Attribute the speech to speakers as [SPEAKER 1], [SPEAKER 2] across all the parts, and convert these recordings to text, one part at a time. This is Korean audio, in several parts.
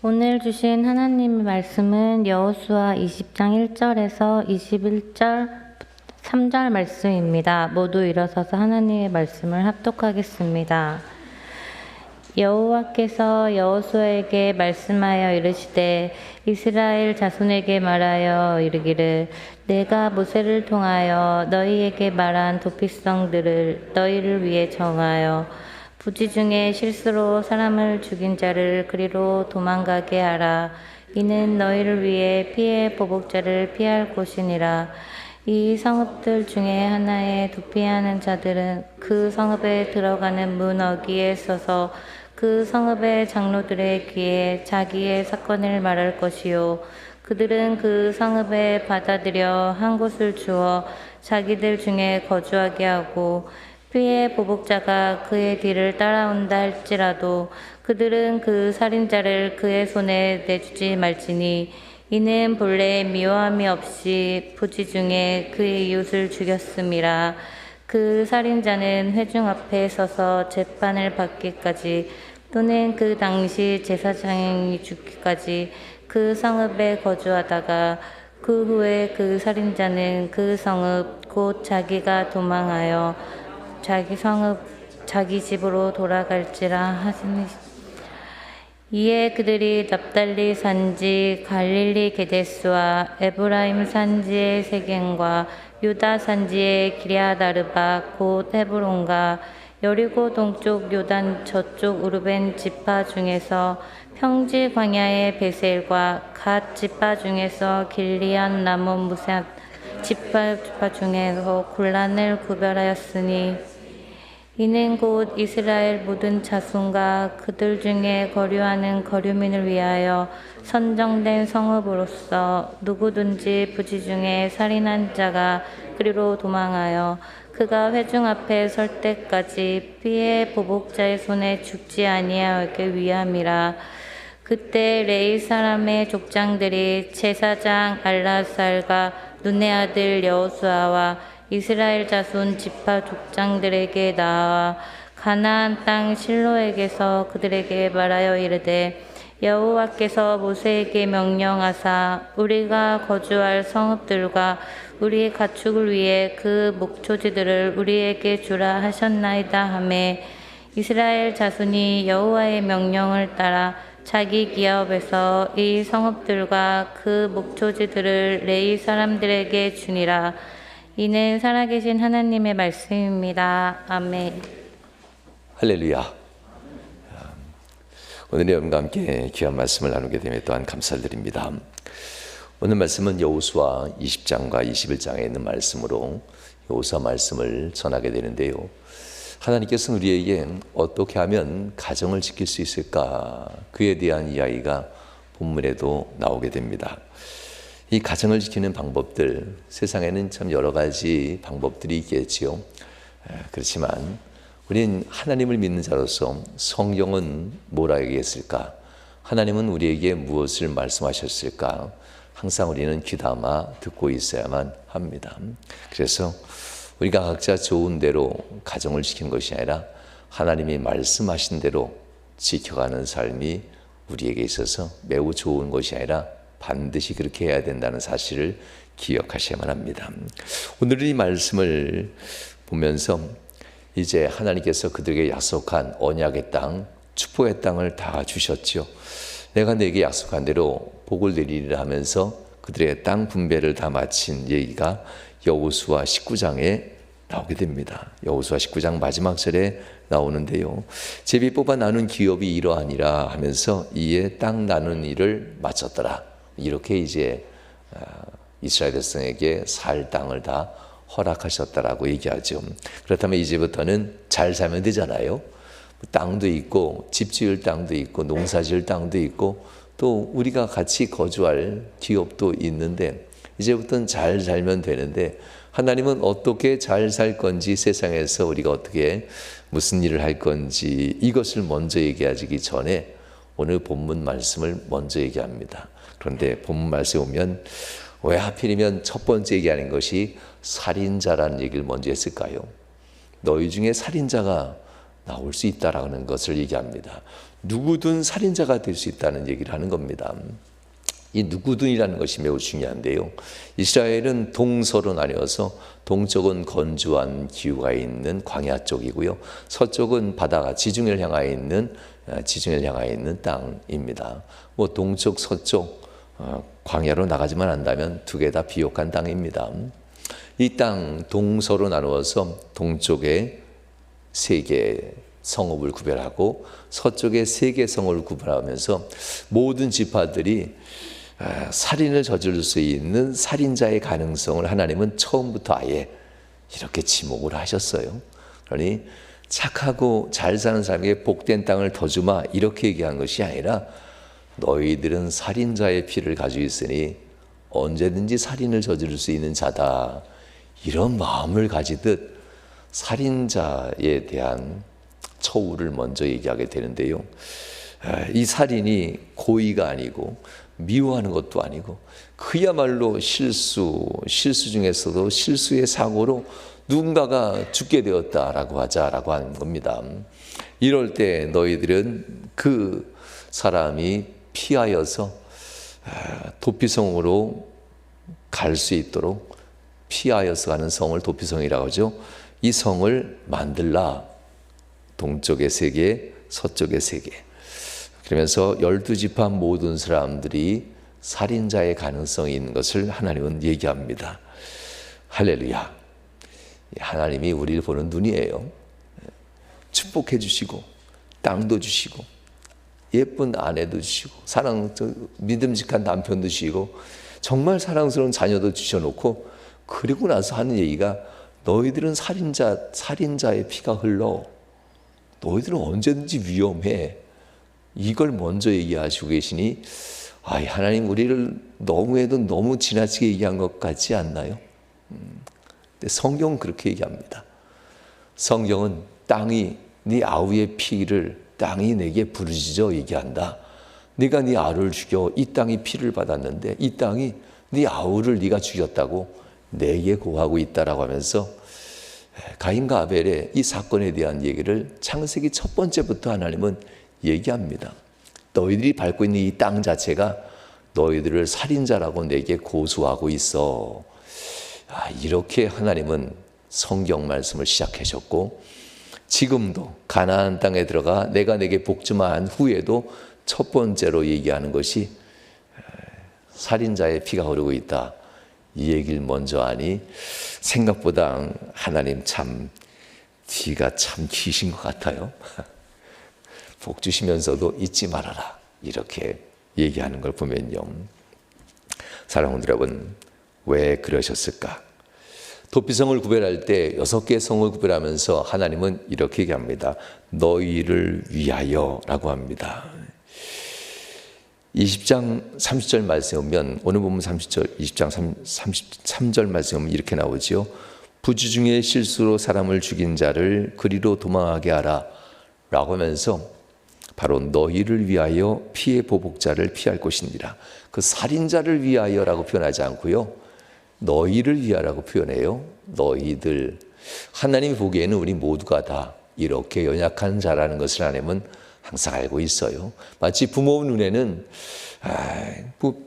[SPEAKER 1] 오늘 주신 하나님의 말씀은 여호수아 20장 1절에서 21절 3절 말씀입니다. 모두 일어서서 하나님의 말씀을 합독하겠습니다. 여호와께서 여호수아에게 말씀하여 이르시되 이스라엘 자손에게 말하여 이르기를 내가 모세를 통하여 너희에게 말한 도피성들을 너희를 위해 정하여 부지 중에 실수로 사람을 죽인 자를 그리로 도망가게 하라. 이는 너희를 위해 피해 보복자를 피할 곳이니라. 이 성읍들 중에 하나에 도피하는 자들은 그 성읍에 들어가는 문 어귀에 서서 그 성읍의 장로들의 귀에 자기의 사건을 말할 것이요. 그들은 그 성읍에 받아들여 한 곳을 주어 자기들 중에 거주하게 하고 피해 보복자가 그의 뒤를 따라온다 할지라도 그들은 그 살인자를 그의 손에 내주지 말지니 이는 본래 미워함이 없이 부지 중에 그의 이웃을 죽였음이라. 그 살인자는 회중 앞에 서서 재판을 받기까지 또는 그 당시 제사장이 죽기까지 그 성읍에 거주하다가 그 후에 그 살인자는 그 성읍 곧 자기가 도망하여 자기 성읍 자기 집으로 돌아갈지라 하시니 이에 그들이 납달리 산지 갈릴리 게데스와 에브라임 산지의 세겜과 유다 산지의 기럇아르바 곧 헤브론과 여리고 동쪽 요단 저쪽 우르벤 지파 중에서 평지 광야의 베셀과 갓 지파 중에서 길리안 라몬 무삿 지파 중에서 곤란을 구별하였으니 이는 곧 이스라엘 모든 자손과 그들 중에 거류하는 거류민을 위하여 선정된 성읍으로서 누구든지 부지 중에 살인한 자가 그리로 도망하여 그가 회중 앞에 설 때까지 피해 보복자의 손에 죽지 아니하게 위함이라. 그때 레위 사람의 족장들이 제사장 알라살과 눈의 아들 여호수아와 이스라엘 자손 지파 족장들에게 나와 가나안 땅 실로에게서 그들에게 말하여 이르되 여호와께서 모세에게 명령하사 우리가 거주할 성읍들과 우리의 가축을 위해 그 목초지들을 우리에게 주라 하셨나이다 하매 이스라엘 자손이 여호와의 명령을 따라 자기 기업에서 이 성읍들과 그 목초지들을 레위 사람들에게 주니라. 이는 살아계신 하나님의 말씀입니다. 아멘.
[SPEAKER 2] 할렐루야. 오늘 여러분과 함께 귀한 말씀을 나누게 되며 또한 감사드립니다. 오늘 말씀은 여호수아 20장과 21장에 있는 말씀으로 여호수아 말씀을 전하게 되는데요. 하나님께서는 우리에게 어떻게 하면 가정을 지킬 수 있을까? 그에 대한 이야기가 본문에도 나오게 됩니다. 이 가정을 지키는 방법들, 세상에는 참 여러 가지 방법들이 있겠지요. 그렇지만 우리는 하나님을 믿는 자로서 성경은 뭐라 얘기했을까? 하나님은 우리에게 무엇을 말씀하셨을까? 항상 우리는 귀담아 듣고 있어야만 합니다. 그래서 우리가 각자 좋은 대로 가정을 지키는 것이 아니라 하나님이 말씀하신 대로 지켜가는 삶이 우리에게 있어서 매우 좋은 것이 아니라 반드시 그렇게 해야 된다는 사실을 기억하셔야만 합니다. 오늘 이 말씀을 보면서 이제 하나님께서 그들에게 약속한 언약의 땅, 축복의 땅을 다 주셨지요. 내가 내게 약속한 대로 복을 내리리라 하면서 그들의 땅 분배를 다 마친 얘기가 여호수아 19장에 나오게 됩니다. 여호수아 19장 마지막 절에 나오는데요. 제비 뽑아 나눈 기업이 이러하니라 하면서 이에 땅 나눈 일을 마쳤더라. 이렇게 이제 이스라엘 백성에게 살 땅을 다 허락하셨다라고 얘기하죠. 그렇다면 이제부터는 잘 살면 되잖아요. 땅도 있고 집 지을 땅도 있고 농사 지을 땅도 있고 또 우리가 같이 거주할 기업도 있는데 이제부터는 잘 살면 되는데 하나님은 어떻게 잘 살 건지 세상에서 우리가 어떻게 무슨 일을 할 건지 이것을 먼저 얘기하기 전에 오늘 본문 말씀을 먼저 얘기합니다. 그런데 본문 말씀에 오면 왜 하필이면 첫 번째 얘기하는 것이 살인자라는 얘기를 먼저 했을까요? 너희 중에 살인자가 나올 수 있다라는 것을 얘기합니다. 누구든 살인자가 될 수 있다는 얘기를 하는 겁니다. 이 누구든이라는 것이 매우 중요한데요. 이스라엘은 동서로 나뉘어서 동쪽은 건조한 기후가 있는 광야 쪽이고요. 서쪽은 바다가 지중해를 향하여 있는 땅입니다. 뭐 동쪽, 서쪽 광야로 나가지만 한다면 두 개 다 비옥한 땅입니다. 이 땅 동서로 나누어서 동쪽에 3개 성읍을 구별하고 서쪽에 3개 성읍을 구별하면서 모든 지파들이 살인을 저지를 수 있는 살인자의 가능성을 하나님은 처음부터 아예 이렇게 지목을 하셨어요. 그러니 착하고 잘 사는 사람에게 복된 땅을 더 주마 이렇게 얘기한 것이 아니라 너희들은 살인자의 피를 가지고 있으니 언제든지 살인을 저지를 수 있는 자다. 이런 마음을 가지듯 살인자에 대한 처우를 먼저 얘기하게 되는데요. 이 살인이 고의가 아니고 미워하는 것도 아니고 그야말로 실수 중에서도 실수의 사고로 누군가가 죽게 되었다라고 하자라고 하는 겁니다. 이럴 때 너희들은 그 사람이 피하여서 도피성으로 갈 수 있도록 피하여서 가는 성을 도피성이라고 하죠. 이 성을 만들라. 동쪽에 3개, 서쪽에 3개. 그러면서 12지파 모든 사람들이 살인자의 가능성이 있는 것을 하나님은 얘기합니다. 할렐루야. 하나님이 우리를 보는 눈이에요. 축복해 주시고 땅도 주시고 예쁜 아내도 주시고 믿음직한 남편도 주시고 정말 사랑스러운 자녀도 주셔놓고 그리고 나서 하는 얘기가 너희들은 살인자의 피가 흘러. 너희들은 언제든지 위험해. 이걸 먼저 얘기하시고 계시니 하나님 우리를 너무 지나치게 얘기한 것 같지 않나요? 근데 성경은 그렇게 얘기합니다. 성경은 땅이 네 아우의 피를 땅이 내게 부르짖어 얘기한다. 네가 네 아우를 죽여 이 땅이 피를 받았는데 이 땅이 네 아우를 네가 죽였다고 내게 고하고 있다라고 하면서 가인과 아벨의 이 사건에 대한 얘기를 창세기 첫 번째부터 하나님은 얘기합니다. 너희들이 밟고 있는 이 땅 자체가 너희들을 살인자라고 내게 고소하고 있어. 이렇게 하나님은 성경 말씀을 시작하셨고 지금도 가나안 땅에 들어가 내가 내게 복주마한 후에도 첫 번째로 얘기하는 것이 살인자의 피가 흐르고 있다. 이 얘기를 먼저 하니 생각보다 하나님 참 뒤가 참 기신 것 같아요. 복 주시면서도 잊지 말아라. 이렇게 얘기하는 걸 보면요. 사랑하는 여러분, 왜 그러셨을까? 도피성을 구별할 때 6개 성을 구별하면서 하나님은 이렇게 얘기합니다. 너희를 위하여 라고 합니다. 20장 30절 말씀에 보면 오늘 보면 20장 33절 말씀에 보면 이렇게 나오지요. 부주 중에 실수로 사람을 죽인 자를 그리로 도망하게 하라 라고 하면서 바로 너희를 위하여 피해 보복자를 피할 것이니라. 그 살인자를 위하여라고 표현하지 않고요. 너희를 위하라고 표현해요. 너희들. 하나님이 보기에는 우리 모두가 다 이렇게 연약한 자라는 것을 하나님은 항상 알고 있어요. 마치 부모 눈에는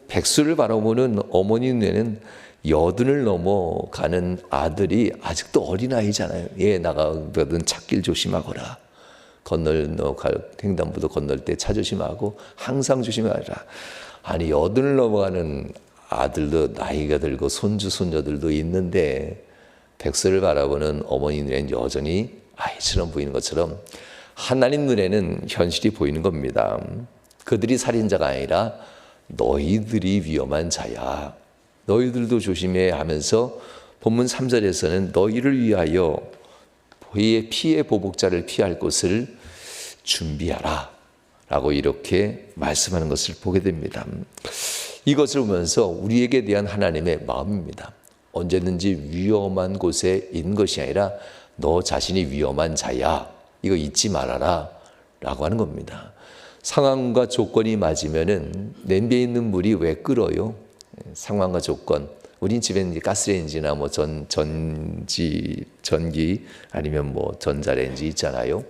[SPEAKER 2] 백수를 바라보는 어머니 눈에는 여든을 넘어가는 아들이 아직도 어린아이잖아요. 얘 나가거든 찾길 조심하거라. 횡단보도 건널 때 차 조심하고 항상 조심하라. 아니 여든을 넘어가는 아들도 나이가 들고 손주 손녀들도 있는데 백수를 바라보는 어머니 눈에는 여전히 아이처럼 보이는 것처럼 하나님 눈에는 현실이 보이는 겁니다. 그들이 살인자가 아니라 너희들이 위험한 자야. 너희들도 조심해 하면서 본문 3절에서는 너희를 위하여 피해 보복자를 피할 곳을 준비하라 라고 이렇게 말씀하는 것을 보게 됩니다. 이것을 보면서 우리에게 대한 하나님의 마음입니다. 언제든지 위험한 곳에 있는 것이 아니라 너 자신이 위험한 자야. 이거 잊지 말아라 라고 하는 겁니다. 상황과 조건이 맞으면은 냄비에 있는 물이 왜 끓어요? 상황과 조건. 우린 집에는 가스레인지나 뭐 전기 아니면 뭐 전자레인지 있잖아요.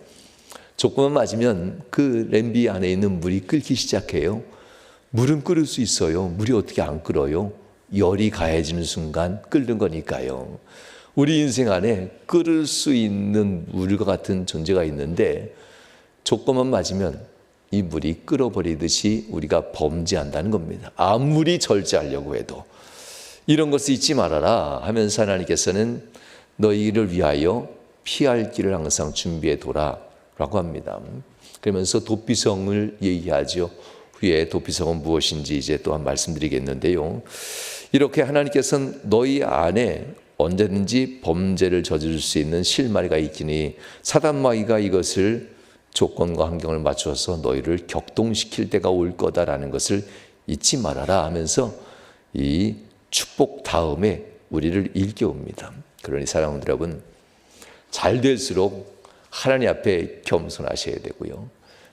[SPEAKER 2] 조금만 맞으면 그 냄비 안에 있는 물이 끓기 시작해요. 물은 끓을 수 있어요. 물이 어떻게 안 끓어요? 열이 가해지는 순간 끓는 거니까요. 우리 인생 안에 끓을 수 있는 물과 같은 존재가 있는데 조건만 맞으면 이 물이 끓어버리듯이 우리가 범죄한다는 겁니다. 아무리 절제하려고 해도. 이런 것을 잊지 말아라 하면서 하나님께서는 너희를 위하여 피할 길을 항상 준비해 둬라 라고 합니다. 그러면서 도피성을 얘기하죠. 후에 도피성은 무엇인지 이제 또한 말씀드리겠는데요. 이렇게 하나님께서는 너희 안에 언제든지 범죄를 저지를 수 있는 실마리가 있기니 사단마귀가 이것을 조건과 환경을 맞추어서 너희를 격동시킬 때가 올 거다라는 것을 잊지 말아라 하면서 이 축복 다음에 우리를 일깨웁니다. 그러니 사랑하는 여러분, 잘 될수록 하나님 앞에 겸손하셔야 되고요.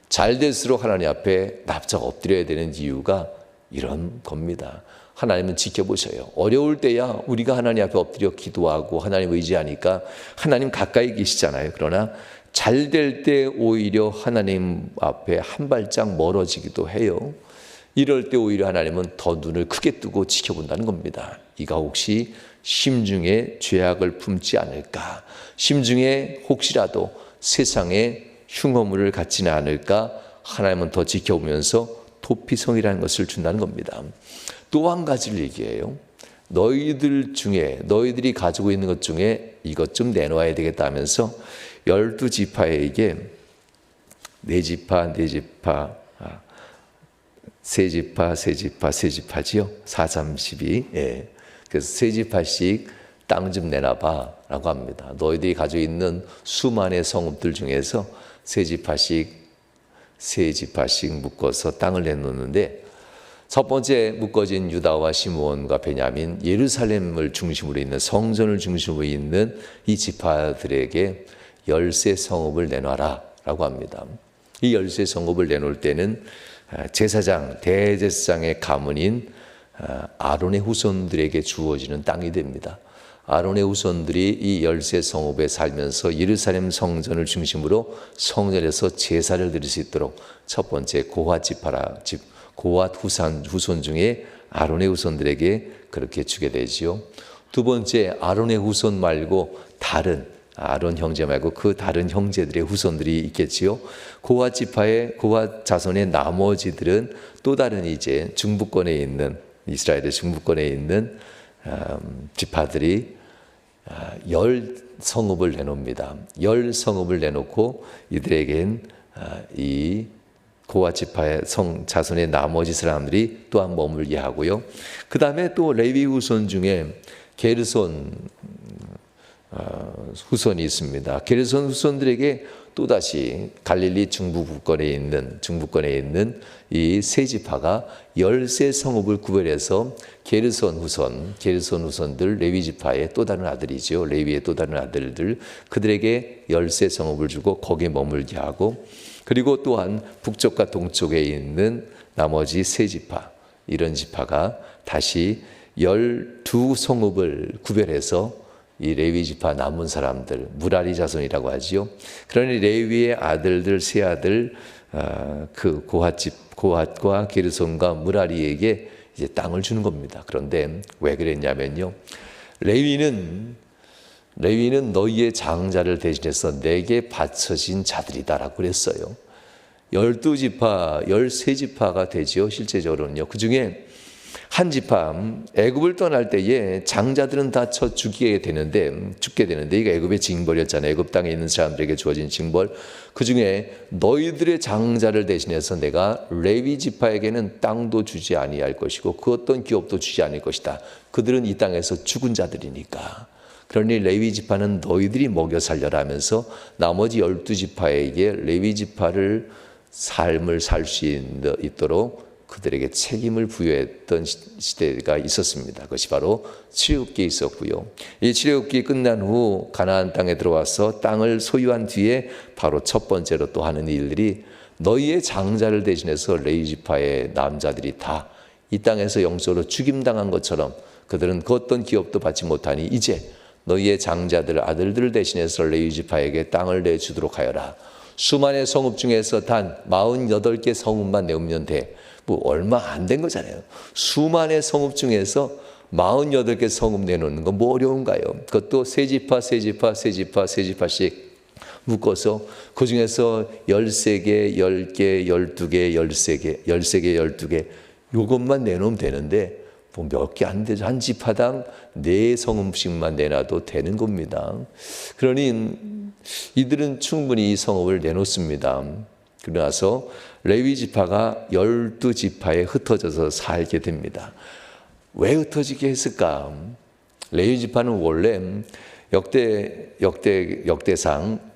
[SPEAKER 2] 잘 될수록 하나님 앞에 납작 엎드려야 되는 이유가 이런 겁니다. 하나님은 지켜보셔요. 어려울 때야 우리가 하나님 앞에 엎드려 기도하고 하나님 의지하니까 하나님 가까이 계시잖아요. 그러나 잘 될 때 오히려 하나님 앞에 한 발짝 멀어지기도 해요. 이럴 때 오히려 하나님은 더 눈을 크게 뜨고 지켜본다는 겁니다. 이가 혹시 심중에 죄악을 품지 않을까? 심중에 혹시라도 세상에 흉어물을 갖지는 않을까? 하나님은 더 지켜보면서 도피성이라는 것을 준다는 겁니다. 또 한 가지를 얘기해요. 너희들 중에 너희들이 가지고 있는 것 중에 이것 좀 내놓아야 되겠다 하면서 12지파에게 네 지파 세 지파지요. 4:32. 예. 그래서 세 지파씩 땅 좀 내놔봐 라고 합니다. 너희들이 가지고 있는 수많은 성읍들 중에서 세 지파씩 묶어서 땅을 내놓는데 첫 번째 묶어진 유다와 시므온과 베냐민, 예루살렘을 중심으로 있는 성전을 중심으로 있는 이 지파들에게 13성읍을 내놔라 라고 합니다. 이 13성읍을 내놓을 때는 제사장, 대제사장의 가문인 아론의 후손들에게 주어지는 땅이 됩니다. 아론의 후손들이 이 13성읍에 살면서 예루살렘 성전을 중심으로 성전에서 제사를 드릴 수 있도록 첫 번째 고핫 후손 중에 아론의 후손들에게 그렇게 주게 되지요. 두 번째, 아론의 후손 말고 다른 아론 형제 말고 그 다른 형제들의 후손들이 있겠지요. 고핫 자손의 나머지들은 또 다른 이제 중부권에 있는 이스라엘의 중부권에 있는 지파들이 10성읍을 내놓습니다. 10성읍을 내놓고 이들에겐 이 고핫 지파의 자손의 나머지 사람들이 또한 머물게 하고요. 그 다음에 또 레위 후손 중에 게르손 후손이 있습니다. 게르손 후손들에게 또다시 갈릴리 중부권에 있는 이 세 지파가 13성읍을 구별해서 게르손 후손들 레위 지파의 또 다른 아들이죠. 레위의 또 다른 아들들 그들에게 13성읍을 주고 거기에 머물게 하고 그리고 또한 북쪽과 동쪽에 있는 나머지 세 지파 이런 지파가 다시 12성읍을 구별해서 이 레위 지파 남은 사람들 무라리 자손이라고 하지요. 그러니 레위의 아들들 세 아들 그 고핫과 게르손과 무라리에게 이제 땅을 주는 겁니다. 그런데 왜 그랬냐면요. 레위는 너희의 장자를 대신해서 내게 바쳐진 자들이다라고 그랬어요. 12지파, 13지파가 되지요. 실제적으로는요. 그 중에 한 지파 애굽을 떠날 때에 장자들은 다 죽게 되는데 이게 애굽의 징벌이었잖아요. 애굽 땅에 있는 사람들에게 주어진 징벌. 그 중에 너희들의 장자를 대신해서 내가 레위 지파에게는 땅도 주지 아니할 것이고 그 어떤 기업도 주지 않을 것이다. 그들은 이 땅에서 죽은 자들이니까. 그러니 레위 지파는 너희들이 먹여 살려라 하면서 나머지 12지파에게 레위 지파를 삶을 살 수 있도록 그들에게 책임을 부여했던 시대가 있었습니다. 그것이 바로 출애굽기에 있었고요. 이 출애굽기 끝난 후 가나안 땅에 들어와서 땅을 소유한 뒤에 바로 첫 번째로 또 하는 일들이 너희의 장자를 대신해서 레위 지파의 남자들이 다 이 땅에서 영적으로 죽임당한 것처럼 그들은 그 어떤 기업도 받지 못하니 이제 너희의 장자들 아들들을 대신해서 레위 지파에게 땅을 내주도록 하여라. 수많은 성읍 중에서 단 48개 성읍만 내면 돼. 뭐 얼마 안 된 거잖아요. 수많은 성읍 중에서 48개 성읍 내놓는 건 뭐 어려운가요? 그것도 세 지파씩 묶어서 그 중에서 13개, 10개, 12개, 13개, 13개, 12개 요것만 내놓으면 되는데 뭐 몇 개 안 되죠. 한 지파당 4성읍씩만 내놔도 되는 겁니다. 그러니 이들은 충분히 이 성읍을 내놓습니다. 그러나서 레위 지파가 12지파에 흩어져서 살게 됩니다. 왜 흩어지게 했을까? 레위 지파는 원래 역대상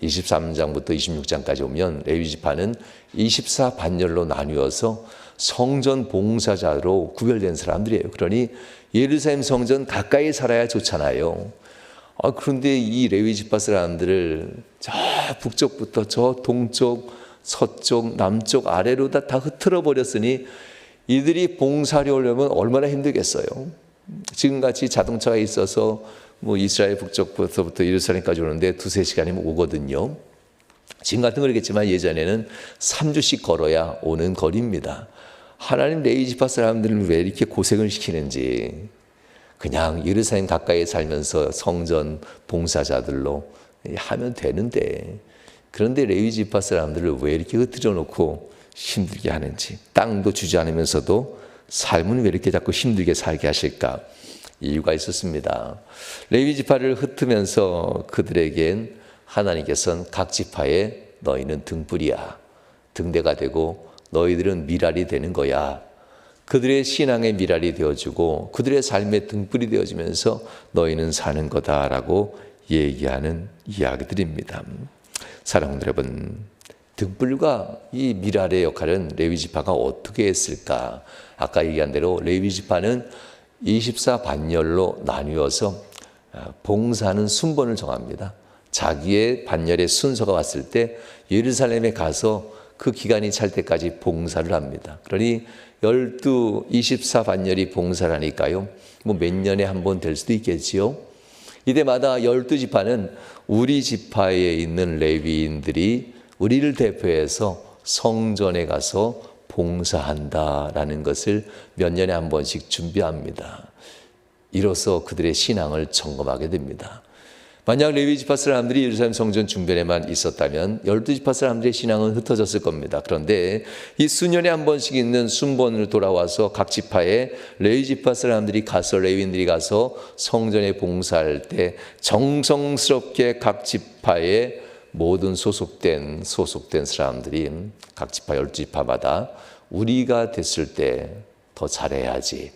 [SPEAKER 2] 23장부터 26장까지 오면 레위 지파는 24반열로 나뉘어서 성전 봉사자로 구별된 사람들이에요. 그러니 예루살렘 성전 가까이 살아야 좋잖아요. 그런데 이 레위 지파 사람들을 저 북쪽부터 저 동쪽, 서쪽, 남쪽, 아래로 다 흐트러 버렸으니 이들이 봉사를 하려면 얼마나 힘들겠어요. 지금같이 자동차가 있어서 뭐 이스라엘 북쪽부터 예루살렘까지 오는데 2-3시간이면 오거든요. 지금 같은 거겠지만 예전에는 3주씩 걸어야 오는 거리입니다. 하나님 레위 지파 사람들을 왜 이렇게 고생을 시키는지 그냥 예루살렘 가까이 살면서 성전 봉사자들로 하면 되는데 그런데 레위 지파 사람들을 왜 이렇게 흩어져 놓고 힘들게 하는지 땅도 주지 않으면서도 삶은 왜 이렇게 자꾸 힘들게 살게 하실까? 이유가 있었습니다. 레위 지파를 흩으면서 그들에겐 하나님께서는 각 지파에 너희는 등불이야. 등대가 되고 너희들은 미랄이 되는 거야. 그들의 신앙의 미랄이 되어주고 그들의 삶의 등불이 되어주면서 너희는 사는 거다라고 얘기하는 이야기들입니다. 사랑하는 여러분, 등불과 이 미랄의 역할은 레위 지파가 어떻게 했을까? 아까 얘기한 대로 레위 지파는 24반열로 나뉘어서 봉사하는 순번을 정합니다. 자기의 반열의 순서가 왔을 때 예루살렘에 가서 그 기간이 찰 때까지 봉사를 합니다. 그러니 24반열이 봉사를 하니까요. 뭐 몇 년에 한 번 될 수도 있겠지요. 이때마다 12지파는 우리 지파에 있는 레위인들이 우리를 대표해서 성전에 가서 봉사한다라는 것을 몇 년에 한 번씩 준비합니다. 이로써 그들의 신앙을 점검하게 됩니다. 만약 레위 지파 사람들이 예루살렘 성전 중변에만 있었다면 12지파 사람들의 신앙은 흩어졌을 겁니다. 그런데 이 수년에 한 번씩 있는 순번으로 돌아와서 각 지파에 레위 지파 사람들이 가서 레위인들이 가서 성전에 봉사할 때 정성스럽게 각 지파에 모든 소속된 사람들이 각 지파 12지파마다 우리가 됐을 때 더 잘해야지.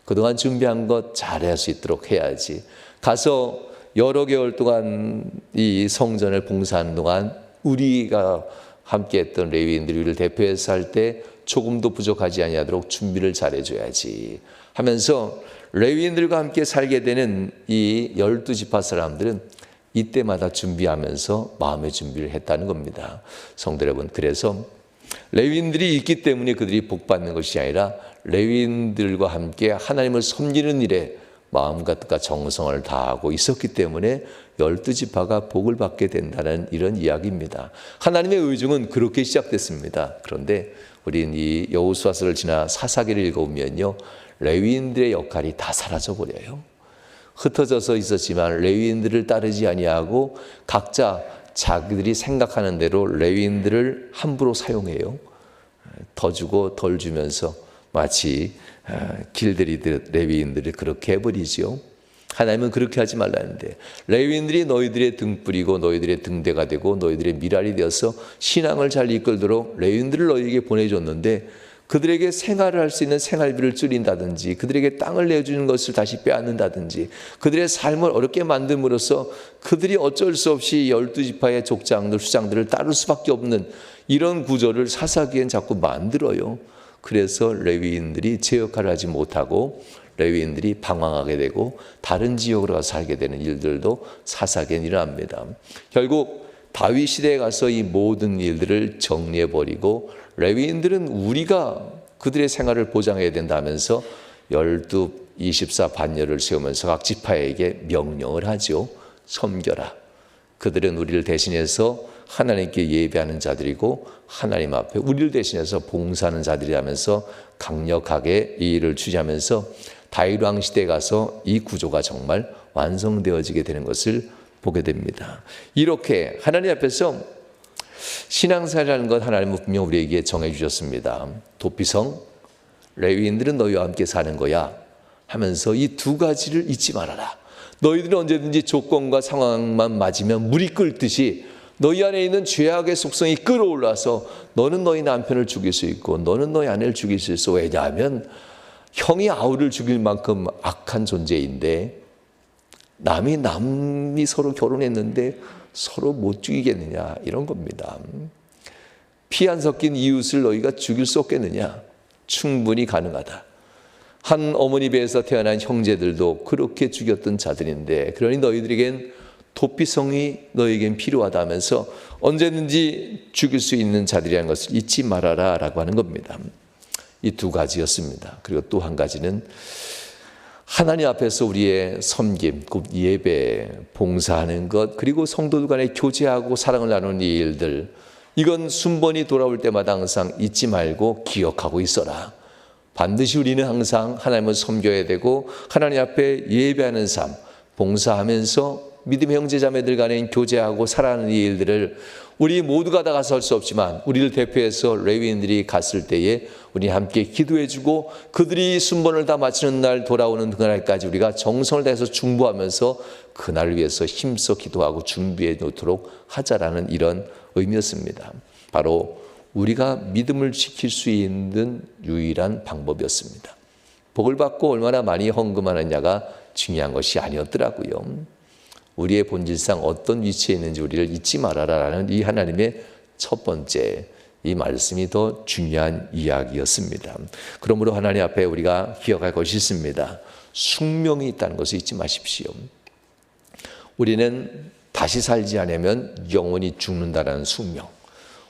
[SPEAKER 2] 그동안 준비한 것 잘할 수 있도록 해야지. 가서 여러 개월 동안 이 성전을 봉사하는 동안 우리가 함께했던 레위인들이 우리를 대표해서 할 때 조금도 부족하지 아니하도록 준비를 잘해줘야지 하면서 레위인들과 함께 살게 되는 이 12지파 사람들은 이때마다 준비하면서 마음의 준비를 했다는 겁니다. 성도 여러분, 그래서 레위인들이 있기 때문에 그들이 복받는 것이 아니라 레위인들과 함께 하나님을 섬기는 일에 마음과 뜻과 정성을 다하고 있었기 때문에 12지파가 복을 받게 된다는 이런 이야기입니다. 하나님의 의중은 그렇게 시작됐습니다. 그런데 우리는 이 여호수아서를 지나 사사기를 읽어보면요, 레위인들의 역할이 다 사라져버려요. 흩어져서 있었지만 레위인들을 따르지 아니하고 각자 자기들이 생각하는 대로 레위인들을 함부로 사용해요. 더 주고 덜 주면서 마치 길들이듯 레위인들을 그렇게 해버리죠. 하나님은 그렇게 하지 말라는데 레위인들이 너희들의 등불이고 너희들의 등대가 되고 너희들의 미랄이 되어서 신앙을 잘 이끌도록 레위인들을 너희에게 보내줬는데 그들에게 생활을 할 수 있는 생활비를 줄인다든지 그들에게 땅을 내주는 것을 다시 빼앗는다든지 그들의 삶을 어렵게 만듦으로써 그들이 어쩔 수 없이 12지파의 족장들, 수장들을 따를 수밖에 없는 이런 구조를 사사기엔 자꾸 만들어요. 그래서 레위인들이 제 역할을 하지 못하고 레위인들이 방황하게 되고 다른 지역으로 가서 살게 되는 일들도 사사기엔 일어납니다. 결국 다윗 시대에 가서 이 모든 일들을 정리해버리고 레위인들은 우리가 그들의 생활을 보장해야 된다면서 24반열을 세우면서 각 지파에게 명령을 하죠. 섬겨라. 그들은 우리를 대신해서 하나님께 예배하는 자들이고 하나님 앞에 우리를 대신해서 봉사하는 자들이라면서 강력하게 이 일을 취하면서 다윗 왕 시대에 가서 이 구조가 정말 완성되어지게 되는 것을 보게 됩니다. 이렇게 하나님 앞에서 신앙생활이라는 것 하나님은 분명 우리에게 정해 주셨습니다. 도피성 레위인들은 너희와 함께 사는 거야 하면서 이 두 가지를 잊지 말아라. 너희들은 언제든지 조건과 상황만 맞으면 물이 끓듯이 너희 안에 있는 죄악의 속성이 끌어올라서 너는 너희 남편을 죽일 수 있고 너는 너희 아내를 죽일 수 있어. 왜냐하면 형이 아우를 죽일 만큼 악한 존재인데 남이 서로 결혼했는데 서로 못 죽이겠느냐 이런 겁니다. 피 안 섞인 이웃을 너희가 죽일 수 없겠느냐. 충분히 가능하다. 한 어머니 배에서 태어난 형제들도 그렇게 죽였던 자들인데 그러니 너희들에겐 도피성이 너희에겐 필요하다 하면서 언제든지 죽일 수 있는 자들이라는 것을 잊지 말아라 라고 하는 겁니다. 이 두 가지였습니다. 그리고 또 한 가지는 하나님 앞에서 우리의 섬김, 곧 예배, 봉사하는 것, 그리고 성도들 간에 교제하고 사랑을 나누는 이 일들, 이건 순번이 돌아올 때마다 항상 잊지 말고 기억하고 있어라. 반드시 우리는 항상 하나님을 섬겨야 되고 하나님 앞에 예배하는 삶, 봉사하면서 믿음의 형제자매들 간에 교제하고 살아가는 이 일들을 우리 모두가 다 가서 할 수 없지만 우리를 대표해서 레위인들이 갔을 때에 우리 함께 기도해주고 그들이 순번을 다 마치는 날 돌아오는 그날까지 우리가 정성을 다해서 중보하면서 그날을 위해서 힘써 기도하고 준비해 놓도록 하자라는 이런 의미였습니다. 바로 우리가 믿음을 지킬 수 있는 유일한 방법이었습니다. 복을 받고 얼마나 많이 헌금하느냐가 중요한 것이 아니었더라고요. 우리의 본질상 어떤 위치에 있는지 우리를 잊지 말아라라는 이 하나님의 첫 번째 이 말씀이 더 중요한 이야기였습니다. 그러므로 하나님 앞에 우리가 기억할 것이 있습니다. 숙명이 있다는 것을 잊지 마십시오. 우리는 다시 살지 않으면 영원히 죽는다라는 숙명.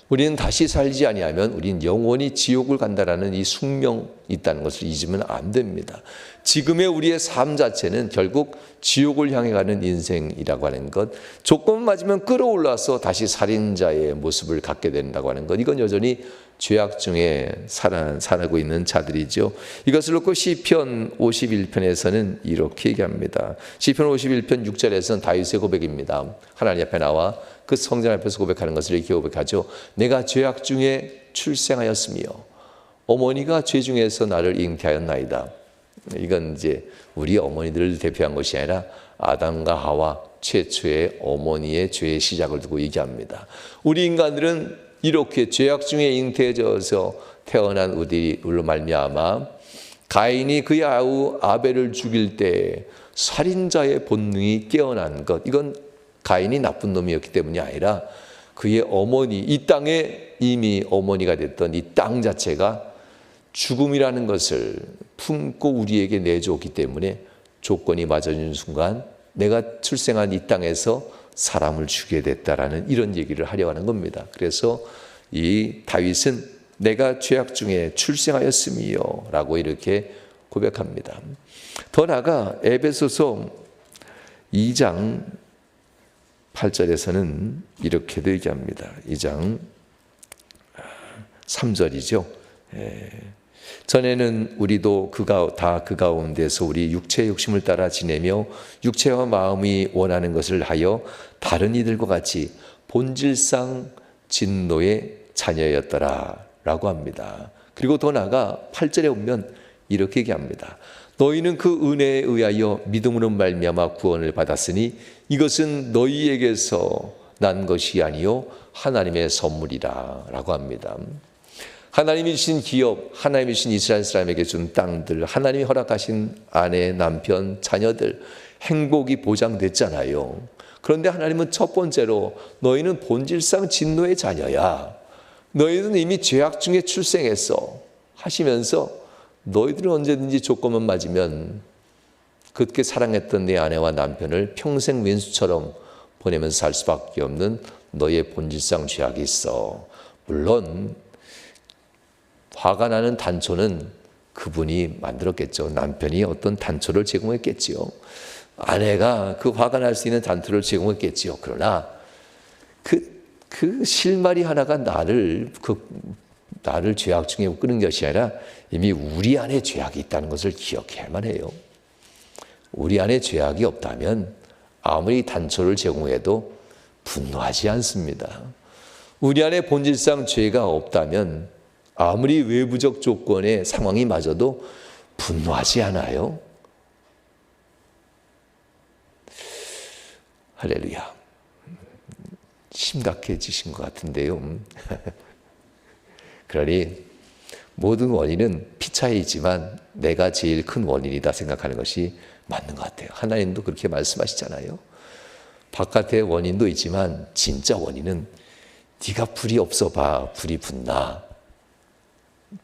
[SPEAKER 2] 우리는 다시 살지 아니하면 우리는 영원히 지옥을 간다라는 이 숙명이 있다는 것을 잊으면 안 됩니다. 지금의 우리의 삶 자체는 결국 지옥을 향해 가는 인생이라고 하는 것, 조건만 맞으면 끌어올라서 다시 살인자의 모습을 갖게 된다고 하는 것, 이건 여전히 죄악 중에 살아가고 있는 자들이죠. 이것을 놓고 시편 51편에서는 이렇게 얘기합니다. 시편 51편 6절에서는 다윗의 고백입니다. 하나님 앞에 나와 그 성전 앞에서 고백하는 것을 이렇게 고백하죠. 내가 죄악 중에 출생하였으며 어머니가 죄 중에서 나를 잉태하였나이다. 이건 이제 우리 어머니들을 대표한 것이 아니라 아담과 하와 최초의 어머니의 죄의 시작을 두고 얘기합니다. 우리 인간들은 이렇게 죄악 중에 잉태해져서 태어난 우리로 말미암아 가인이 그의 아우 아벨을 죽일 때 살인자의 본능이 깨어난 것, 이건 가인이 나쁜 놈이었기 때문이 아니라 그의 어머니, 이 땅에 이미 어머니가 됐던 이 땅 자체가 죽음이라는 것을 품고 우리에게 내줬기 때문에 조건이 맞아지는 순간 내가 출생한 이 땅에서 사람을 죽게 됐다라는 이런 얘기를 하려 하는 겁니다. 그래서 이 다윗은 내가 죄악 중에 출생하였으며 라고 이렇게 고백합니다. 더 나아가 에베소서 2장 8절에서는 이렇게도 얘기합니다. 2장 3절이죠. 전에는 우리도 그 가운데서 우리 육체의 욕심을 따라 지내며 육체와 마음이 원하는 것을 하여 다른 이들과 같이 본질상 진노의 자녀였더라 라고 합니다. 그리고 더 나아가 8절에 보면 이렇게 얘기합니다. 너희는 그 은혜에 의하여 믿음으로 말미암아 구원을 받았으니 이것은 너희에게서 난 것이 아니요 하나님의 선물이라 라고 합니다. 하나님이 주신 기업, 하나님이 주신 이스라엘 사람에게 준 땅들, 하나님이 허락하신 아내, 남편, 자녀들, 행복이 보장됐잖아요. 그런데 하나님은 첫 번째로 너희는 본질상 진노의 자녀야. 너희는 이미 죄악 중에 출생했어 하시면서 너희들은 언제든지 조건만 맞으면 그렇게 사랑했던 내 아내와 남편을 평생 왼수처럼 보내면서 살 수밖에 없는 너의 본질상 죄악이 있어. 물론 화가 나는 단초는 그분이 만들었겠죠. 남편이 어떤 단초를 제공했겠지요. 아내가 그 화가 날 수 있는 단초를 제공했겠지요. 그러나 그 그 실마리 하나가 나를 죄악 중에 끄는 것이 아니라 이미 우리 안에 죄악이 있다는 것을 기억해야만 해요. 우리 안에 죄악이 없다면 아무리 단초를 제공해도 분노하지 않습니다. 우리 안에 본질상 죄가 없다면 아무리 외부적 조건의 상황이 맞아도 분노하지 않아요. 할렐루야. 심각해지신 것 같은데요. 그러니 모든 원인은 피차이지만 내가 제일 큰 원인이다 생각하는 것이 맞는 것 같아요. 하나님도 그렇게 말씀하시잖아요. 바깥에 원인도 있지만 진짜 원인은 네가 불이 없어 봐. 불이 붙나.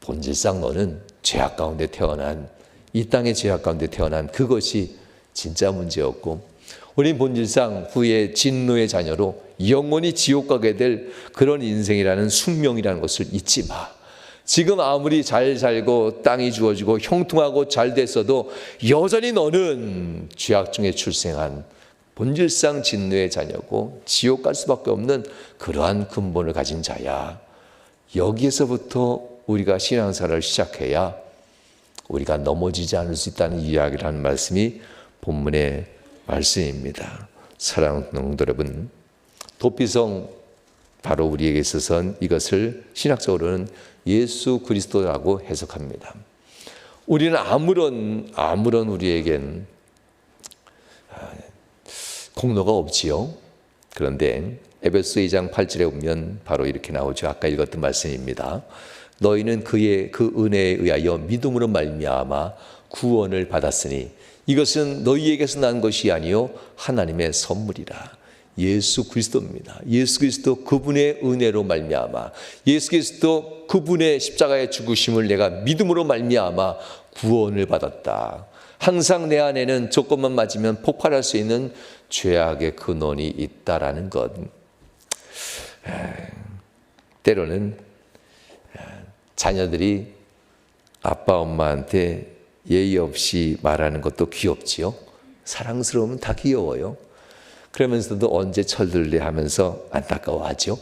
[SPEAKER 2] 본질상 너는 죄악 가운데 태어난, 이 땅의 죄악 가운데 태어난 그것이 진짜 문제였고, 우린 본질상 후에 진노의 자녀로 영원히 지옥 가게 될 그런 인생이라는 숙명이라는 것을 잊지 마. 지금 아무리 잘 살고 땅이 주어지고 형통하고 잘 됐어도 여전히 너는 죄악 중에 출생한 본질상 진노의 자녀고 지옥 갈 수밖에 없는 그러한 근본을 가진 자야. 여기에서부터 우리가 신앙생활을 시작해야 우리가 넘어지지 않을 수 있다는 이야기를 하는 말씀이 본문의 말씀입니다. 사랑하는 성도 여러분, 도피성 바로 우리에게 있어서는 이것을 신학적으로는 예수 그리스도라고 해석합니다. 우리는 아무런 우리에겐 공로가 없지요. 그런데 에베소 2장 8절에 보면 바로 이렇게 나오죠. 아까 읽었던 말씀입니다. 너희는 그의 그 은혜에 의하여 믿음으로 말미암아 구원을 받았으니 이것은 너희에게서 난 것이 아니요 하나님의 선물이라. 예수 그리스도입니다. 예수 그리스도 그분의 은혜로 말미암아, 예수 그리스도 그분의 십자가의 죽으심을 내가 믿음으로 말미암아 구원을 받았다. 항상 내 안에는 조건만 맞으면 폭발할 수 있는 죄악의 근원이 있다라는 것. 때로는 자녀들이 아빠 엄마한테 예의 없이 말하는 것도 귀엽지요. 사랑스러우면 다 귀여워요. 그러면서도 언제 철들래 하면서 안타까워하죠.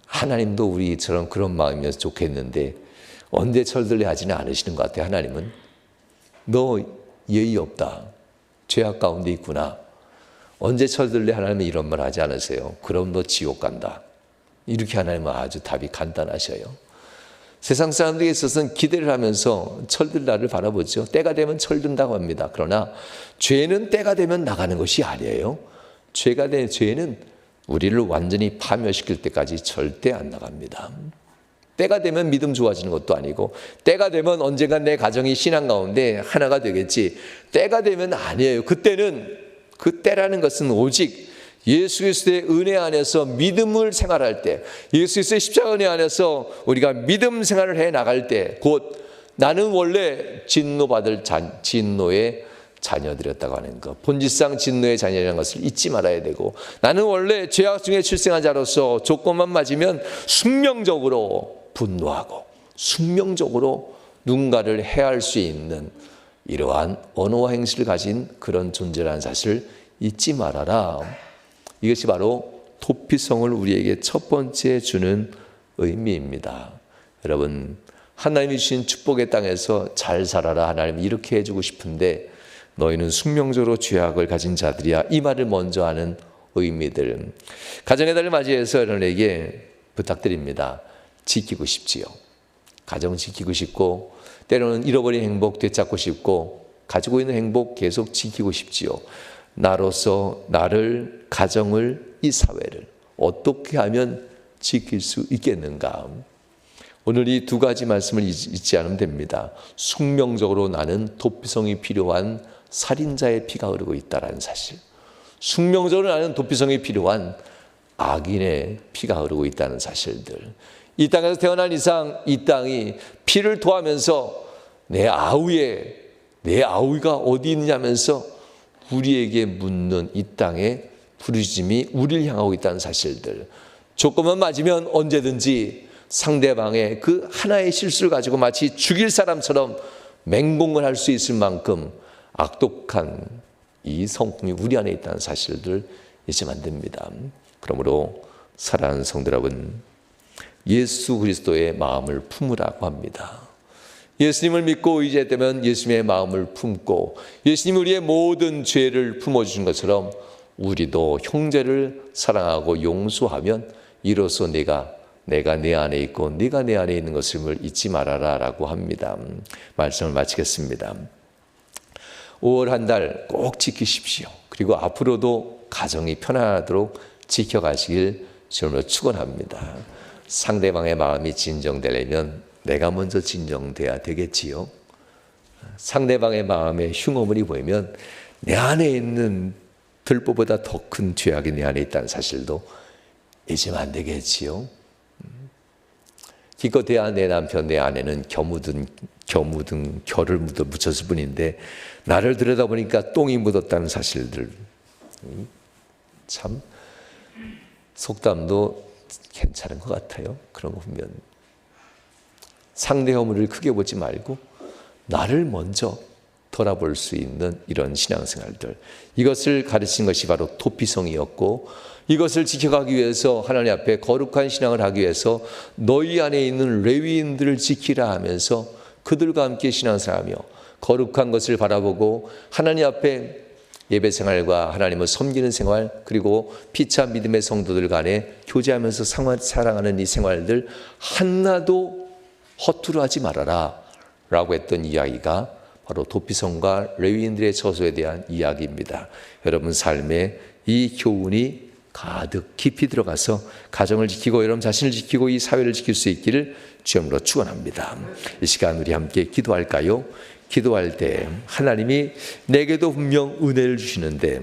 [SPEAKER 2] 하나님도 우리처럼 그런 마음이어서 좋겠는데 언제 철들래 하지는 않으시는 것 같아요. 하나님은 너 예의 없다, 죄악 가운데 있구나, 언제 철들래 하나님은 이런 말 하지 않으세요. 그럼 너 지옥 간다. 이렇게 하나님은 아주 답이 간단하셔요. 세상 사람들에게 있어서는 기대를 하면서 철들 날을 바라보죠. 때가 되면 철든다고 합니다. 그러나 죄는 때가 되면 나가는 것이 아니에요. 죄는 우리를 완전히 파멸시킬 때까지 절대 안 나갑니다. 때가 되면 믿음 좋아지는 것도 아니고, 때가 되면 언젠가 내 가정이 신앙 가운데 하나가 되겠지, 때가 되면 아니에요. 그 때라는 것은 오직 예수 그리스도의 은혜 안에서 믿음을 생활할 때, 예수 그리스도의 십자가 은혜 안에서 우리가 믿음 생활을 해 나갈 때, 곧 나는 원래 진노의 자녀들이었다고 하는 것, 본질상 진노의 자녀라는 것을 잊지 말아야 되고, 나는 원래 죄악 중에 출생한 자로서 조건만 맞으면 숙명적으로 분노하고 숙명적으로 누군가를 해할 수 있는 이러한 언어와 행실을 가진 그런 존재라는 사실을 잊지 말아라. 이것이 바로 도피성을 우리에게 첫 번째 주는 의미입니다. 여러분, 하나님이 주신 축복의 땅에서 잘 살아라. 하나님 이렇게 해주고 싶은데 너희는 숙명적으로 죄악을 가진 자들이야. 이 말을 먼저 하는 의미들. 가정의 달을 맞이해서 여러분에게 부탁드립니다. 지키고 싶지요. 가정 지키고 싶고, 때로는 잃어버린 행복 되찾고 싶고, 가지고 있는 행복 계속 지키고 싶지요. 나로서 나를, 가정을, 이 사회를 어떻게 하면 지킬 수 있겠는가? 오늘 이 두 가지 말씀을 잊지 않으면 됩니다. 숙명적으로 나는 도피성이 필요한 살인자의 피가 흐르고 있다는 사실, 숙명적으로 나는 도피성이 필요한 악인의 피가 흐르고 있다는 사실들. 이 땅에서 태어난 이상 이 땅이 피를 토하면서 내 아우가 어디 있느냐면서 우리에게 묻는 이 땅의 부르짖음이 우리를 향하고 있다는 사실들. 조건만 맞으면 언제든지 상대방의 그 하나의 실수를 가지고 마치 죽일 사람처럼 맹공을 할 수 있을 만큼 악독한 이 성품이 우리 안에 있다는 사실들 잊으면 안 됩니다. 그러므로 사랑하는 성도 여러분, 예수 그리스도의 마음을 품으라고 합니다. 예수님을 믿고 의지했다면 예수님의 마음을 품고 예수님이 우리의 모든 죄를 품어주신 것처럼 우리도 형제를 사랑하고 용서하면 이로써 내가 내 안에 있고 네가 내 안에 있는 것을 잊지 말아라 라고 합니다. 말씀을 마치겠습니다. 5월 한 달 꼭 지키십시오. 그리고 앞으로도 가정이 편안하도록 지켜가시길 주님으로 축원합니다. 상대방의 마음이 진정되려면 내가 먼저 진정돼야 되겠지요. 상대방의 마음에 흉어물이 보이면 내 안에 있는 들보보다 더 큰 죄악이 내 안에 있다는 사실도 잊으면 안 되겠지요. 기껏해야 내 남편, 내 아내는 겨를 묻혔을 뿐인데 나를 들여다보니까 똥이 묻었다는 사실들, 참 속담도 괜찮은 것 같아요. 그런 거 보면 상대 허물을 크게 보지 말고 나를 먼저 돌아볼 수 있는 이런 신앙생활들, 이것을 가르친 것이 바로 도피성이었고, 이것을 지켜가기 위해서 하나님 앞에 거룩한 신앙을 하기 위해서 너희 안에 있는 레위인들을 지키라 하면서 그들과 함께 신앙생활하며 거룩한 것을 바라보고 하나님 앞에 예배 생활과 하나님을 섬기는 생활, 그리고 피차 믿음의 성도들 간에 교제하면서 사랑하는 이 생활들 하나도 허투루 하지 말아라 라고 했던 이야기가 바로 도피성과 레위인들의 처소에 대한 이야기입니다. 여러분 삶에 이 교훈이 가득 깊이 들어가서 가정을 지키고 여러분 자신을 지키고 이 사회를 지킬 수 있기를 주님으로 축원합니다. 이 시간 우리 함께 기도할까요? 기도할 때 하나님이 내게도 분명 은혜를 주시는데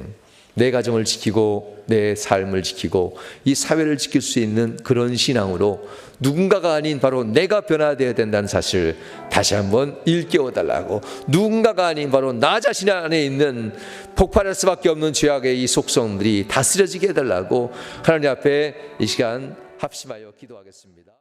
[SPEAKER 2] 내 가정을 지키고 내 삶을 지키고 이 사회를 지킬 수 있는 그런 신앙으로 누군가가 아닌 바로 내가 변화되어야 된다는 사실 다시 한번 일깨워달라고, 누군가가 아닌 바로 나 자신 안에 있는 폭발할 수밖에 없는 죄악의 이 속성들이 다스려지게 해달라고 하나님 앞에 이 시간 합심하여 기도하겠습니다.